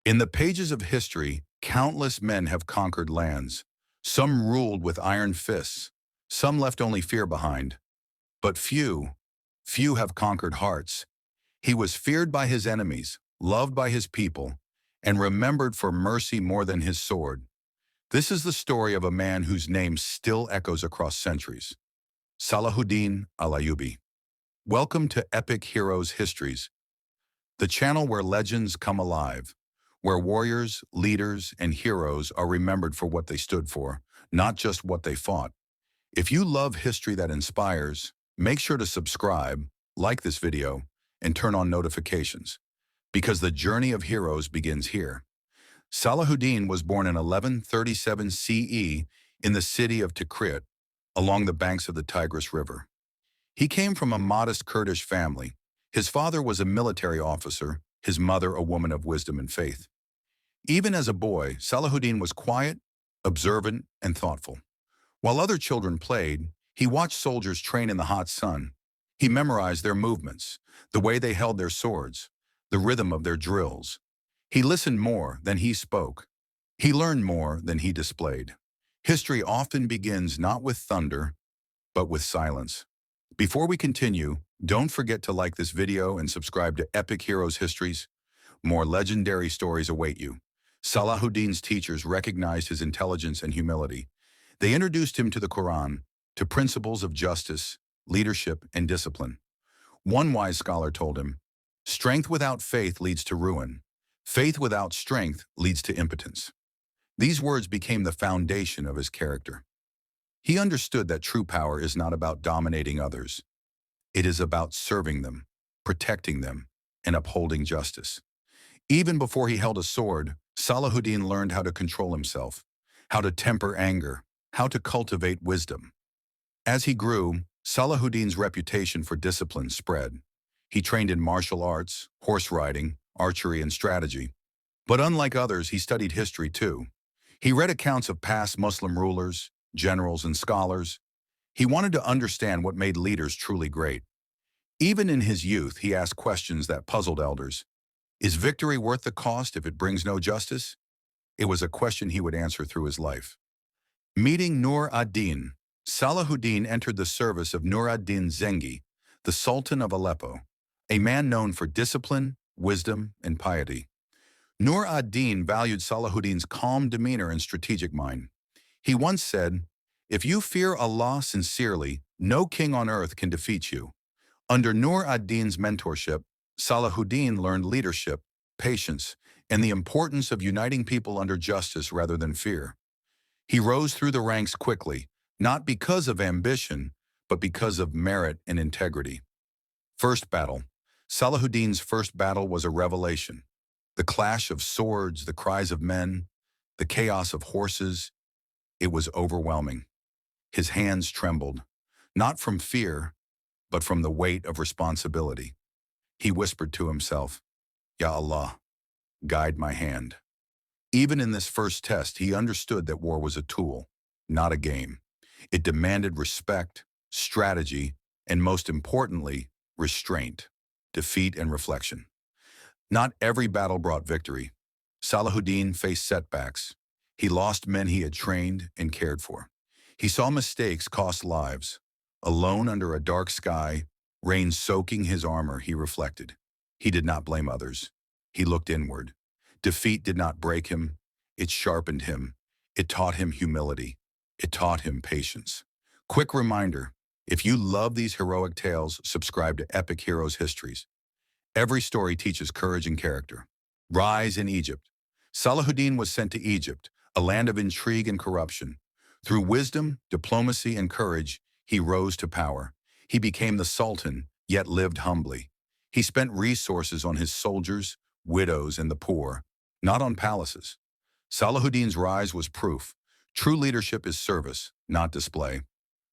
In the pages of history, countless men have conquered lands. Some ruled with iron fists, some left only fear behind. But few have conquered hearts. He was feared by his enemies, loved by his people, and remembered for mercy more than his sword. This is the story of a man whose name still echoes across centuries. Salahuddin Al-Ayyubi. Welcome to Epic Heroes Histories, the channel where legends come alive, where warriors, leaders, and heroes are remembered for what they stood for, not just what they fought. If you love history that inspires, make sure to subscribe, like this video, and turn on notifications, because the journey of heroes begins here. Salahuddin was born in 1137 CE in the city of Tikrit, along the banks of the Tigris River. He came from a modest Kurdish family. His father was a military officer, his mother a woman of wisdom and faith. Even as a boy, Salahuddin was quiet, observant, and thoughtful. While other children played, he watched soldiers train in the hot sun. He memorized their movements, the way they held their swords, the rhythm of their drills. He listened more than he spoke. He learned more than he displayed. History often begins not with thunder, but with silence. Before we continue, don't forget to like this video and subscribe to Epic Heroes Histories. More legendary stories await you. Salahuddin's teachers recognized his intelligence and humility. They introduced him to the Quran, to principles of justice, leadership, and discipline. One wise scholar told him, "Strength without faith leads to ruin. Faith without strength leads to impotence." These words became the foundation of his character. He understood that true power is not about dominating others. It is about serving them, protecting them, and upholding justice. Even before he held a sword, Salahuddin learned how to control himself, how to temper anger, how to cultivate wisdom. As he grew, Salahuddin's reputation for discipline spread. He trained in martial arts, horse riding, archery, and strategy. But unlike others, he studied history too. He read accounts of past Muslim rulers, generals, and scholars. He wanted to understand what made leaders truly great. Even in his youth, he asked questions that puzzled elders. Is victory worth the cost if it brings no justice? It was a question he would answer through his life. Meeting Nur ad-Din, Salahuddin entered the service of Nur ad-Din Zengi, the Sultan of Aleppo, a man known for discipline, wisdom, and piety. Nur ad-Din valued Salahuddin's calm demeanor and strategic mind. He once said, "If you fear Allah sincerely, no king on earth can defeat you." Under Nur ad-Din's mentorship, Salahuddin learned leadership, patience, and the importance of uniting people under justice rather than fear. He rose through the ranks quickly, not because of ambition, but because of merit and integrity. First battle. Salahuddin's first battle was a revelation. The clash of swords, the cries of men, the chaos of horses. It was overwhelming. His hands trembled, not from fear, but from the weight of responsibility. He whispered to himself, "Ya Allah, guide my hand." Even in this first test, he understood that war was a tool, not a game. It demanded respect, strategy, and most importantly, restraint, defeat, and reflection. Not every battle brought victory. Salahuddin faced setbacks. He lost men he had trained and cared for. He saw mistakes cost lives. Alone under a dark sky, rain soaking his armor, he reflected. He did not blame others. He looked inward. Defeat did not break him. It sharpened him. It taught him humility. It taught him patience. Quick reminder, if you love these heroic tales, subscribe to Epic Heroes Histories. Every story teaches courage and character. Rise in Egypt. Salahuddin was sent to Egypt, a land of intrigue and corruption. Through wisdom, diplomacy, and courage, he rose to power. He became the Sultan, yet lived humbly. He spent resources on his soldiers, widows, and the poor, not on palaces. Salahuddin's rise was proof. True leadership is service, not display.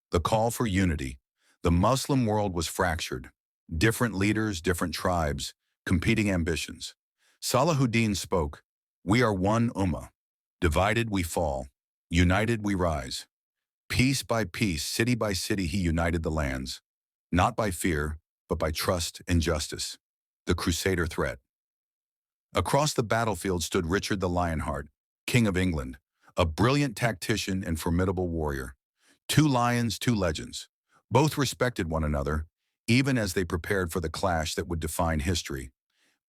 The call for unity. The Muslim world was fractured. Different leaders, different tribes, competing ambitions. Salahuddin spoke, "We are one ummah. Divided we fall. United we rise." Piece by piece, city by city, he united the lands, not by fear, but by trust and justice. The Crusader threat. Across the battlefield stood Richard the Lionheart, King of England, a brilliant tactician and formidable warrior. Two lions, two legends. Both respected one another, even as they prepared for the clash that would define history.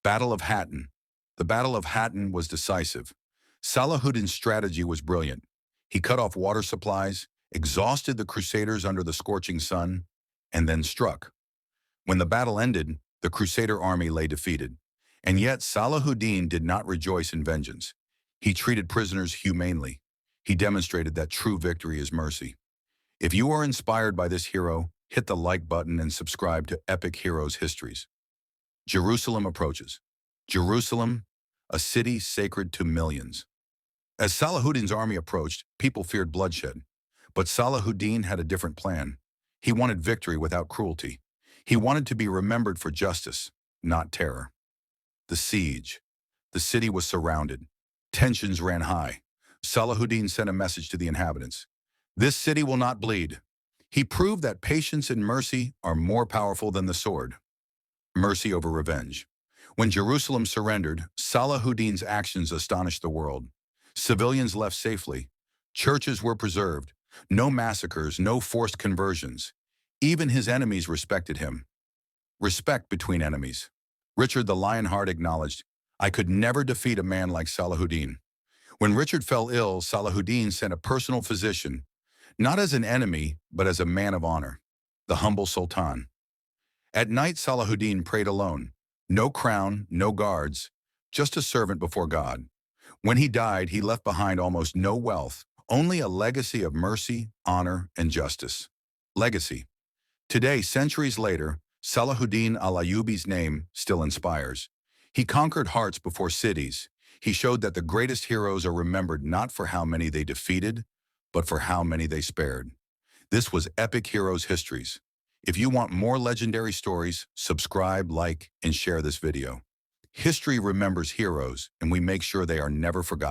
Battle of Hattin. The Battle of Hattin was decisive. Salahuddin's strategy was brilliant. He cut off water supplies, exhausted the Crusaders under the scorching sun, and then struck. When the battle ended, the Crusader army lay defeated. And yet Salahuddin did not rejoice in vengeance. He treated prisoners humanely. He demonstrated that true victory is mercy. If you are inspired by this hero, hit the like button and subscribe to Epic Heroes Histories. Jerusalem approaches. Jerusalem, a city sacred to millions. As Salahuddin's army approached, people feared bloodshed. But Salahuddin had a different plan. He wanted victory without cruelty. He wanted to be remembered for justice, not terror. The siege. The city was surrounded. Tensions ran high. Salahuddin sent a message to the inhabitants. This city will not bleed. He proved that patience and mercy are more powerful than the sword. Mercy over revenge. When Jerusalem surrendered, Salahuddin's actions astonished the world. Civilians left safely. Churches were preserved. No massacres, no forced conversions. Even his enemies respected him. Respect between enemies. Richard the Lionheart acknowledged, "I could never defeat a man like Salahuddin." When Richard fell ill, Salahuddin sent a personal physician, not as an enemy, but as a man of honor, the humble Sultan. At night, Salahuddin prayed alone. No crown, no guards, just a servant before God. When he died, he left behind almost no wealth, only a legacy of mercy, honor, and justice. Legacy. Today, centuries later, Salahuddin Al-Ayyubi's name still inspires. He conquered hearts before cities. He showed that the greatest heroes are remembered not for how many they defeated, but for how many they spared. This was Epic Heroes Histories. If you want more legendary stories, subscribe, like, and share this video. History remembers heroes, and we make sure they are never forgotten.